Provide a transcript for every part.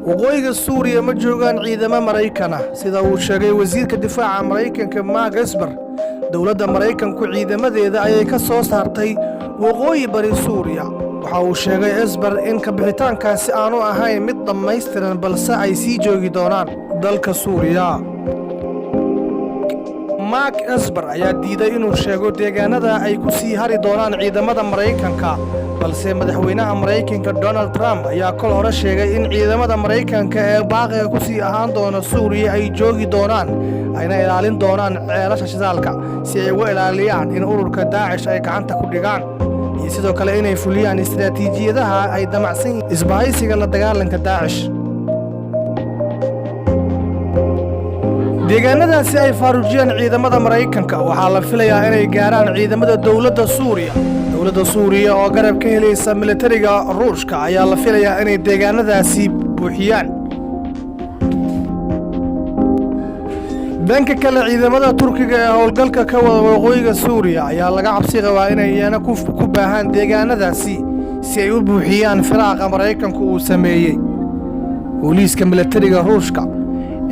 waqooyiga Suuriya ma joogaan ciidamo Maraykan ah sida uu sheegay wasiirka difaaca Maraykanka Maraykanku. Dowladda Maraykanku ciidamadeeda ayay ka soo saartay waqooyi bari Suuriya. Waxa uu sheegay Esbar in ka bixitaankaasi aanu ahayn mid dhammaystiran balse ay sii joogi doonaan dalka Suuriya. Mark Esbar ayaa diiday inuu sheego deegaanada ay ku sii hari doonaan ciidamada Maraykanka balse madaxweynaha Maraykanka Donald Trump ayaa kol hore sheegay in ciidamada Maraykanka ee baaqiga ku sii ahaan doona Suuriya ay joogi doonaan ayna ilaalin doonaan ceelasha shidaalka si ay uga ilaaliyaan in ururka Daesh ay gacanta ku dhigaan iyo sidoo kale inay fuliyaan istiraatiijiyadaha ay damacsan isbahaysiga la dagaalanka Daesh. deegaanadaasi ay faarujiyaan ciidamada Maraykanka waxaa la filayaa inay gaaraan ciidamada dowladda Suuriya. dowladda Suuriya oo garab ka helaysa militariga Ruushka ayaa la filayaa inay deegaanadaasi buuxiyaan. dhanka kale ciidamada Turkiga ee howlgalka ka wada waqooyiga Suuriya ayaa laga cabsi qabaa inay iyana ku baahan deegaanadaasi si ay u buuxiyaan firaaqa Maraykanku uu sameeyay. booliiska militariga Ruushka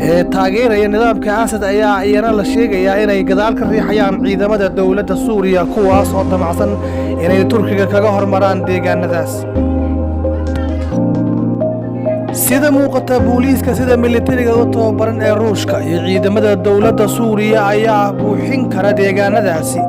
ee taageeraya nidaamka Asad ayaa iyana la sheegayaa inay gadaal ka riixayaan ciidamada dowladda Suuriya kuwaas oo damacsan inay Turkiga kaga hormaraan deegaanadaas. sida muuqata booliiska sida militariga u tababaran ee Ruushka iyo ciidamada dowladda Suuriya ayaa buuxin kara deegaanadaasi